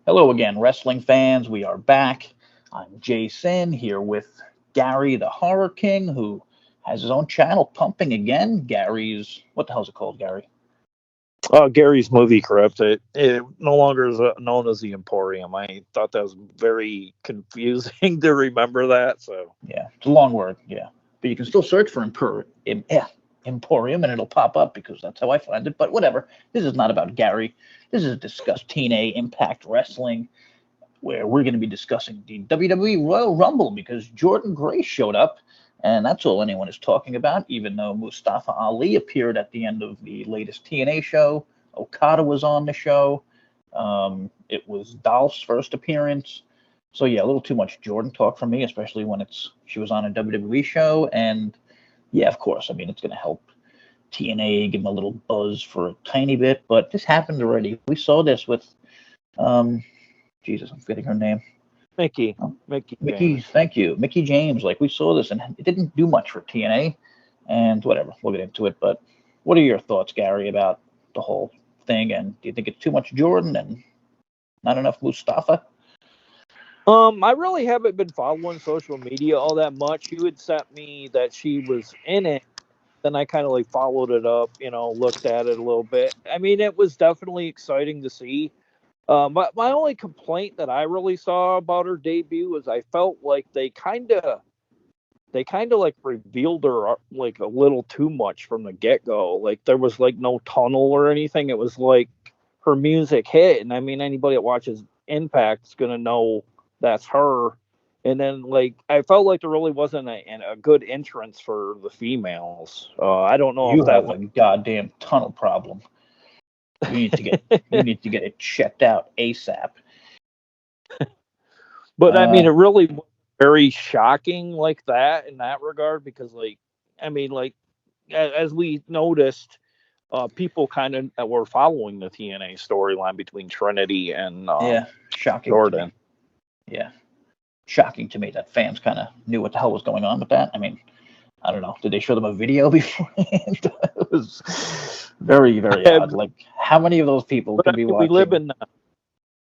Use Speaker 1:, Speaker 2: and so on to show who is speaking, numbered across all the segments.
Speaker 1: Hello again, wrestling fans. We are back. I'm JaySin here with Gary the Horror King, who has his own channel pumping again. Gary's, what the hell's it called, Gary?
Speaker 2: Gary's Movie Crypt. It no longer is known as the Emporium. I thought that was very confusing to remember that. So
Speaker 1: Yeah, it's a long word, yeah. But you can still search for Emporium and it'll pop up because that's how I find it. But whatever. This is not about Gary. This is discuss TNA Impact Wrestling, where we're going to be discussing the WWE Royal Rumble because Jordan Gray showed up, and that's all anyone is talking about, even though Mustafa Ali appeared at the end of the latest TNA show. Okada was on the show. It was Dolph's first appearance. So, yeah, a little too much Jordan talk from me, especially when she was on a WWE show. And, yeah, of course, I mean, it's going to help TNA, give them a little buzz for a tiny bit. But this happened already. We saw this with um, Jesus, I'm forgetting her name.
Speaker 2: Mickey,
Speaker 1: Oh,
Speaker 2: Mickey
Speaker 1: Mickey,
Speaker 2: James.
Speaker 1: thank you. Mickey James. Like, we saw this and it didn't do much for TNA. And whatever, we'll get into it. But what are your thoughts, Gary, about the whole thing? And do you think it's too much Jordan and not enough Mustafa?
Speaker 2: I really haven't been following social media all that much. You had sent me that she was in it. Then I kind of like followed it up, looked at it a little bit. I mean, it was definitely exciting to see. My only complaint that I really saw about her debut was I felt like they kind of like revealed her like a little too much from the get go. Like there was like no tunnel or anything. It was like her music hit, and I mean anybody that watches Impact is gonna know that's her. And then like I felt like there really wasn't a good entrance for the females. I don't know if
Speaker 1: You
Speaker 2: that
Speaker 1: have
Speaker 2: was.
Speaker 1: a goddamn tunnel problem. You need to get you need to get it checked out ASAP.
Speaker 2: But I mean,
Speaker 1: Uh,
Speaker 2: it really was very shocking like that in that regard because like I mean like as we noticed people kind of were following the TNA storyline between Trinity and
Speaker 1: yeah, shocking to me.
Speaker 2: Jordan.
Speaker 1: Yeah, shocking to me that fans kind of knew what the hell was going on with that. I mean, I don't know. Did they show them a video beforehand? It was very, very odd.
Speaker 2: but
Speaker 1: Like, how many of those people
Speaker 2: I
Speaker 1: could be
Speaker 2: mean,
Speaker 1: watching?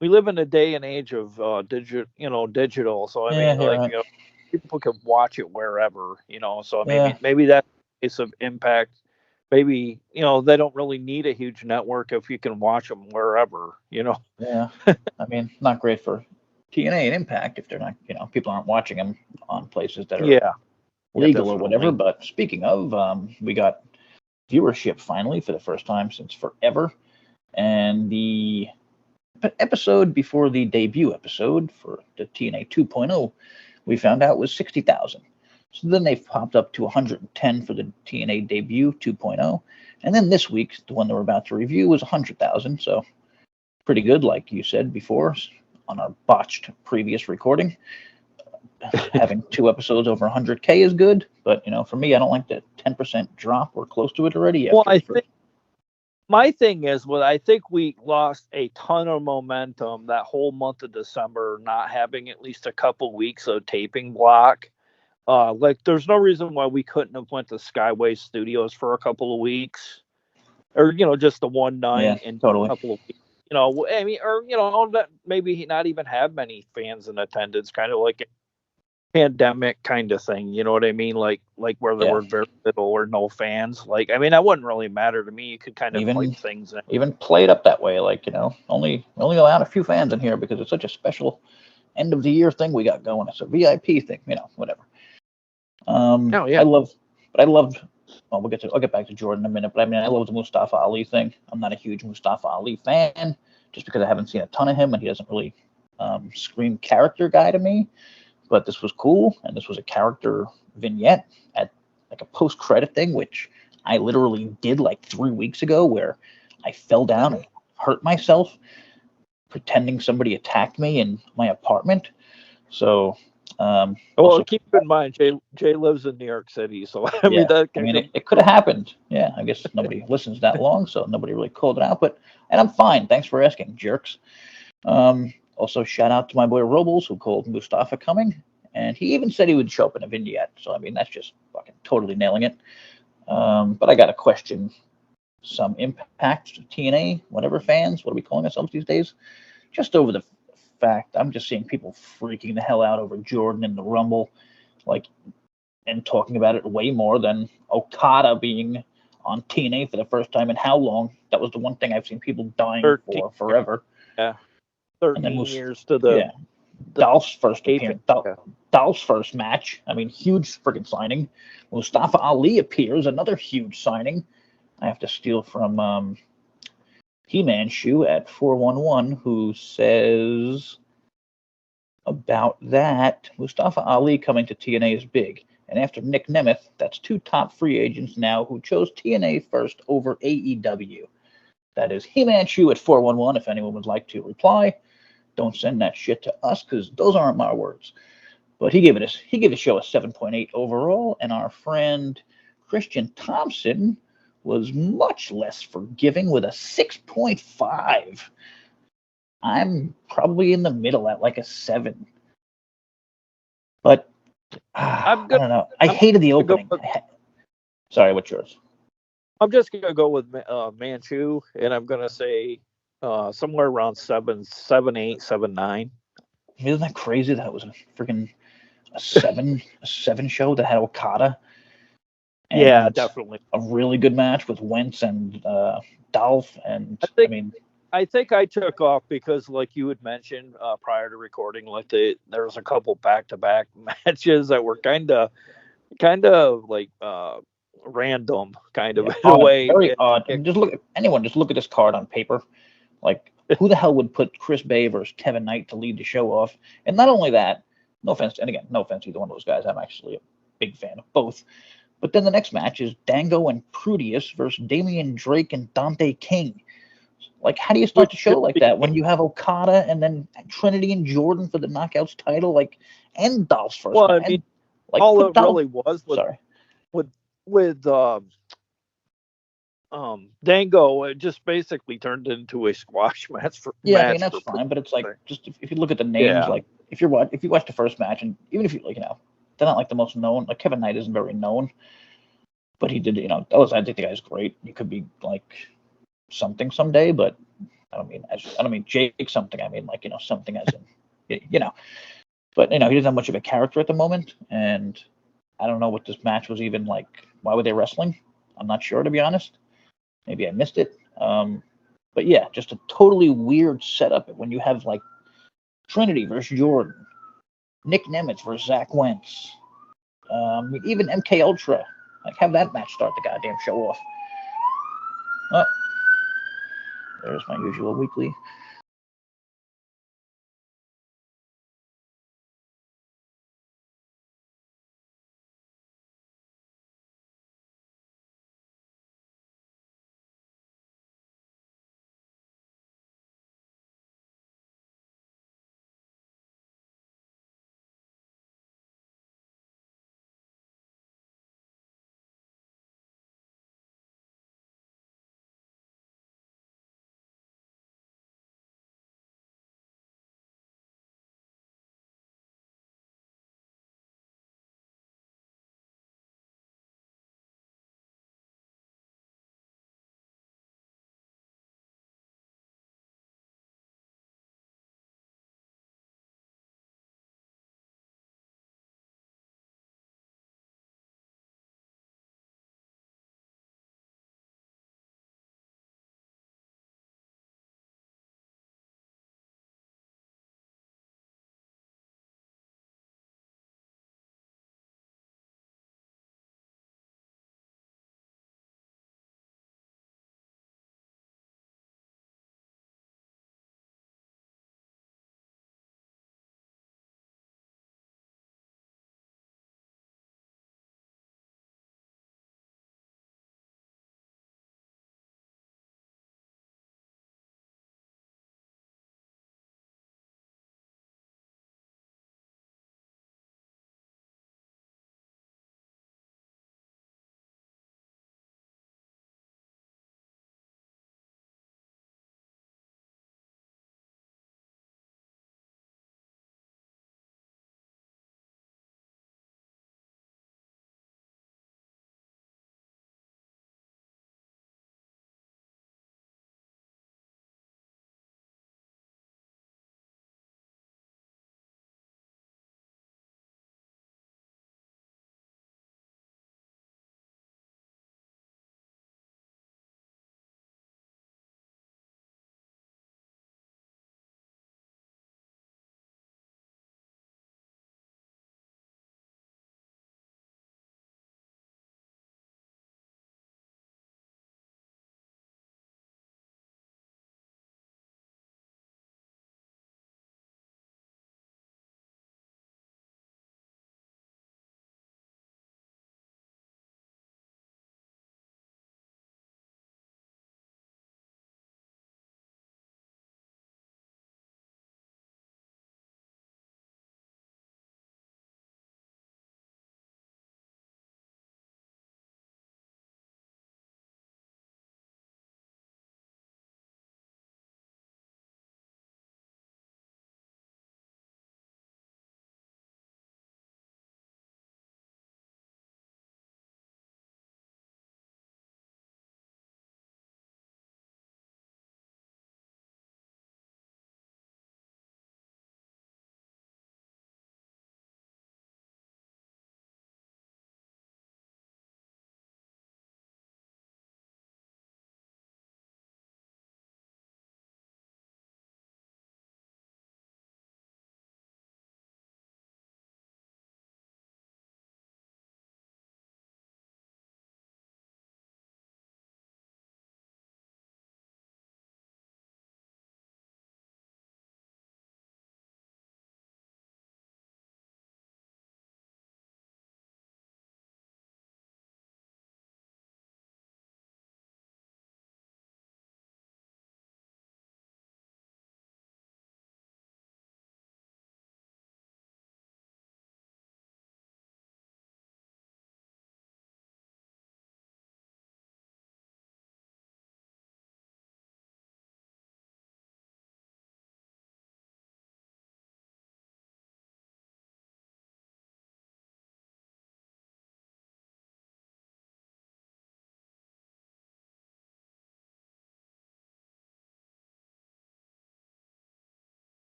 Speaker 2: we live in a day and age of digital. So I
Speaker 1: Yeah,
Speaker 2: mean,
Speaker 1: you're
Speaker 2: like
Speaker 1: right.
Speaker 2: people can watch it wherever. So
Speaker 1: Yeah,
Speaker 2: maybe that case of Impact. Maybe they don't really need a huge network if you can watch them wherever.
Speaker 1: yeah. I mean, not great for TNA and Impact if they're not, people aren't watching them on places that are
Speaker 2: Yeah, yeah,
Speaker 1: legal or whatever.
Speaker 2: definitely.
Speaker 1: But speaking of, we got viewership finally for the first time since forever. And the episode before the debut episode for the TNA 2.0, we found out was 60,000. So then they popped up to 110 for the TNA debut 2.0. And then this week, the one that we're about to review was 100,000. So pretty good, like you said before on our botched previous recording. Having two episodes over 100K is good, but for me, I don't like the 10% drop. We're close to it already
Speaker 2: Well,
Speaker 1: after
Speaker 2: I
Speaker 1: the first.
Speaker 2: think my thing is, well, I think we lost a ton of momentum that whole month of December, not having at least a couple weeks of taping block. Like, there's no reason why we couldn't have went to Skyway Studios for a couple of weeks, or just the one
Speaker 1: Yeah,
Speaker 2: night and a
Speaker 1: totally.
Speaker 2: couple of weeks. I mean, or that maybe not even have many fans in attendance, kind of like pandemic kind of thing. You know what I mean? Like where there
Speaker 1: Yeah,
Speaker 2: were very little or no fans. Like I mean, that wouldn't really matter to me. You could kind of
Speaker 1: even
Speaker 2: pipe things in.
Speaker 1: even play it up that way. Like only allowed a few fans in here because it's such a special end of the year thing we got going. It's a VIP thing, whatever.
Speaker 2: Oh
Speaker 1: I
Speaker 2: yeah.
Speaker 1: love, but I loved. Well, I'll get back to Jordan in a minute. But I mean, I love the Mustafa Ali thing. I'm not a huge Mustafa Ali fan, just because I haven't seen a ton of him, and he doesn't really scream character guy to me. But this was cool, and this was a character vignette at like a post credit thing, which I literally did like 3 weeks ago, where I fell down and hurt myself pretending somebody attacked me in my apartment. So
Speaker 2: Well,
Speaker 1: also,
Speaker 2: keep in mind, Jay lives in New York City, so I mean
Speaker 1: yeah,
Speaker 2: that
Speaker 1: I
Speaker 2: kind
Speaker 1: mean
Speaker 2: of
Speaker 1: it could have happened. Yeah, I guess nobody listens that long, so nobody really called it out. But and I'm fine. Thanks for asking, jerks. Also, shout out to my boy Robles who called Mustafa coming, and he even said he would show up in a vignette. So I mean, that's just fucking totally nailing it. But I got to question some Impact, TNA, whatever fans. What are we calling ourselves these days? Just over the fact, I'm just seeing people freaking the hell out over Jordan in the Rumble, like, and talking about it way more than Okada being on TNA for the first time in how long? That was the one thing I've seen people dying
Speaker 2: 13
Speaker 1: for forever.
Speaker 2: Yeah,
Speaker 1: And then
Speaker 2: 13 years to the
Speaker 1: yeah, Dolph's first
Speaker 2: taping.
Speaker 1: appearance, Dolph's first match. I mean, huge freaking signing. Mustafa Ali appears, another huge signing. I have to steal from He-Man Shoe at 411, who says about that, Mustafa Ali coming to TNA is big. And after Nick Nemeth, that's 2 top free agents now who chose TNA first over AEW. That is He-Man Shoe at 411, if anyone would like to reply. Don't send that shit to us, because those aren't my words. But he gave the show a 7.8 overall, and our friend Christian Thompson was much less forgiving with a 6.5. I'm probably in the middle at like a 7. But I don't know. I hated the opening. Sorry, what's yours?
Speaker 2: I'm just gonna go with Manchu, and I'm gonna say somewhere around 7, 8, 7, 9.
Speaker 1: Isn't that crazy that it was a freaking a 7 show that had Okada? And
Speaker 2: yeah, definitely
Speaker 1: a really good match with Wentz and Dolph, and
Speaker 2: I think I took off because, like you had mentioned prior to recording, like there was a couple back-to-back matches that were kind of like random, kind of in a way.
Speaker 1: Very odd. I mean, just look at this card on paper. Like, who the hell would put Chris Bay versus Kevin Knight to lead the show off? And not only that, no offense to either one of those guys. I'm actually a big fan of both. But then the next match is Dango and Prudius versus Damian Drake and Dante King. Like, how do you start the show like that when you have Okada and then Trinity and Jordan for the Knockouts title, like, and Dolph's first match?
Speaker 2: I mean, like, all it really was with Dango, it just basically turned into a squash match.
Speaker 1: I mean, that's fine, but it's like, just if you look at the names, like, if you watch the first match, and even if you, like, they're not like the most known. Like, Kevin Knight isn't very known, but he did, I think the guy's great. He could be like something someday, but I don't mean Jake something. I mean, like, something as in, but he doesn't have much of a character at the moment, and I don't know what this match was even like. Why were they wrestling? I'm not sure, to be honest. Maybe I missed it. But yeah, just a totally weird setup when you have like Trinity versus Jordan, Nick Nemeth versus Zach Wentz, even MK Ultra. Like, have that match start the goddamn show off. Oh, there's my usual weekly.